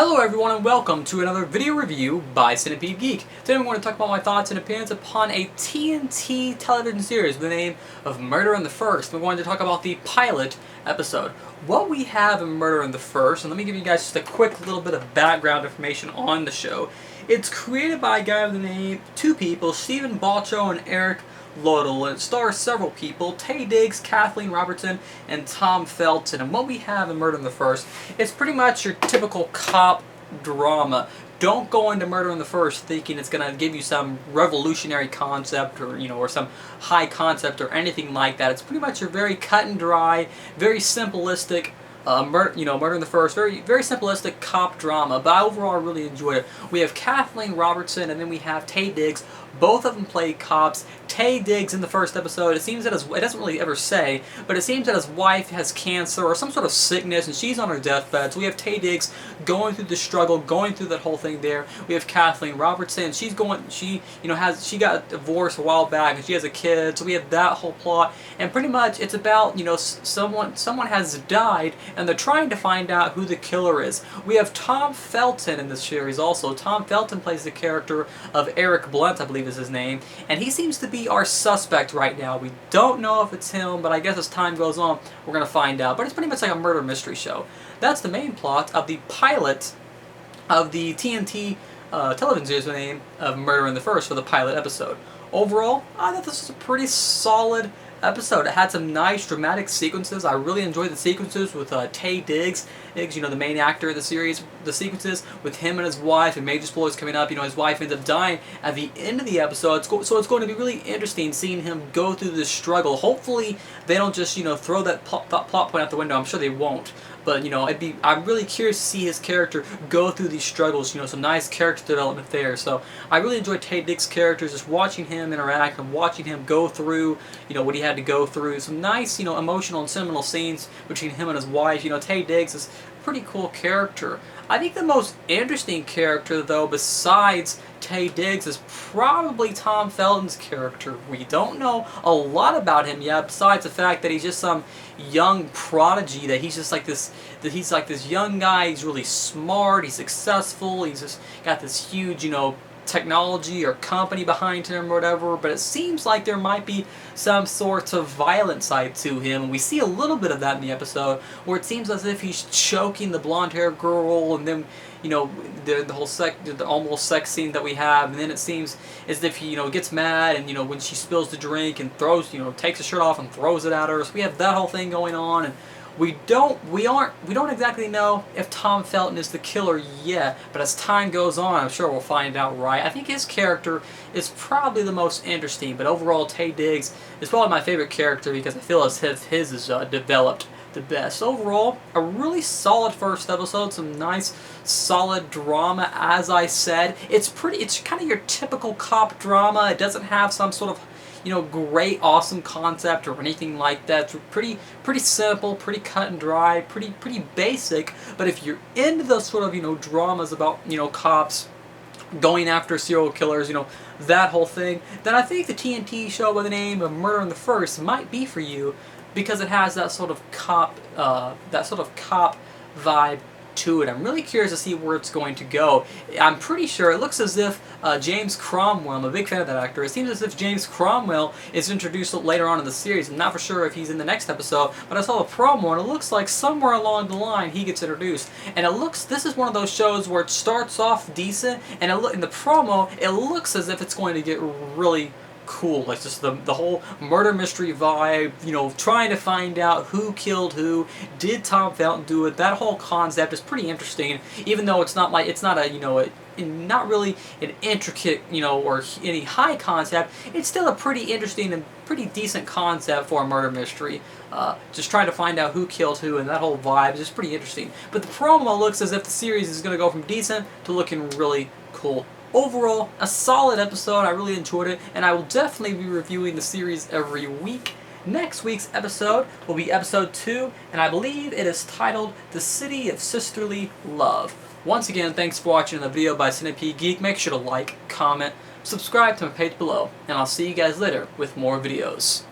Hello everyone and welcome to another video review by Centipede Geek. Today I'm going to talk about my thoughts and opinions upon a TNT television series with the name of Murder in the First. We're going to talk about the pilot episode. What we have in Murder in the First, and let me give you guys just a quick little bit of background information on the show. It's created by a guy with the name, two people, Stephen Balcho and Eric Lodell, and it stars several people: Taye Diggs, Kathleen Robertson, and Tom Felton. And what we have in Murder in the First is pretty much your typical cop drama. Don't go into Murder in the First thinking it's going to give you some revolutionary concept or some high concept or anything like that. It's pretty much your very cut and dry, very simplistic Murder in the First, very simplistic cop drama, but overall I really enjoyed it. We have Kathleen Robertson and then we have Taye Diggs. Both of them play cops. Taye Diggs in the first episode, it seems that it doesn't really ever say, but it seems that his wife has cancer or some sort of sickness and she's on her deathbed. So we have Taye Diggs going through the struggle, going through that whole thing there. We have Kathleen Robertson, she got divorced a while back and she has a kid, so we have that whole plot. And pretty much it's about, someone has died and they're trying to find out who the killer is. We have Tom Felton in this series also. Tom Felton plays the character of Eric Blunt, I believe is his name, and he seems to be our suspect right now. We don't know if it's him, but I guess as time goes on, we're going to find out. But it's pretty much like a murder mystery show. That's the main plot of the pilot of the TNT television series with the name of Murder in the First for the pilot episode. Overall, I thought this was a pretty solid episode. It had some nice dramatic sequences. I really enjoyed the sequences with Taye Diggs, the main actor of the series. The sequences with him and his wife and major spoilers coming up. His wife ends up dying at the end of the episode. So it's going to be really interesting seeing him go through this struggle. Hopefully they don't just throw that plot point out the window. I'm sure they won't. But I'm really curious to see his character go through these struggles. Some nice character development there. So I really enjoyed Taye Diggs' characters, just watching him interact and watching him go through, what he had to go through. Some nice, emotional and sentimental scenes between him and his wife. Taye Diggs is a pretty cool character. I think the most interesting character, though, besides Taye Diggs, is probably Tom Felton's character. We don't know a lot about him yet, besides the fact that he's just some young prodigy, that he's just like this, young guy. He's really smart, he's successful, he's just got this huge, technology or company behind him or whatever, but it seems like there might be some sort of violent side to him, and we see a little bit of that in the episode where it seems as if he's choking the blonde-haired girl, and then the whole the almost sex scene that we have, and then it seems as if he gets mad, and when she spills the drink and throws takes his shirt off and throws it at her. So we have that whole thing going on, and we don't exactly know if Tom Felton is the killer yet, but as time goes on, I'm sure we'll find out right. I think his character is probably the most interesting, but overall Taye Diggs is probably my favorite character because I feel as if his is developed the best. Overall, a really solid first episode, some nice solid drama. As I said, it's kind of your typical cop drama. It doesn't have some sort of great, awesome concept or anything like that. It's pretty simple, pretty cut and dry, pretty basic. But if you're into those sort of dramas about cops going after serial killers, that whole thing, then I think the TNT show by the name of Murder in the First might be for you, because it has that sort of cop vibe to it. I'm really curious to see where it's going to go. I'm pretty sure it looks as if James Cromwell, I'm a big fan of that actor, it seems as if James Cromwell is introduced later on in the series. I'm not for sure if he's in the next episode, but I saw the promo and it looks like somewhere along the line he gets introduced. And this is one of those shows where it starts off decent, and in the promo it looks as if it's going to get really cool. Like just the whole murder mystery vibe, trying to find out who killed who, did Tom Felton do it. That whole concept is pretty interesting, even though it's not not really an intricate, or any high concept. It's still a pretty interesting and pretty decent concept for a murder mystery. Just trying to find out who killed who, and that whole vibe is just pretty interesting. But the promo looks as if the series is going to go from decent to looking really cool. Overall, a solid episode. I really enjoyed it, and I will definitely be reviewing the series every week. Next week's episode will be episode 2, and I believe it is titled The City of Sisterly Love. Once again, thanks for watching the video by Centipede Geek. Make sure to like, comment, subscribe to my page below, and I'll see you guys later with more videos.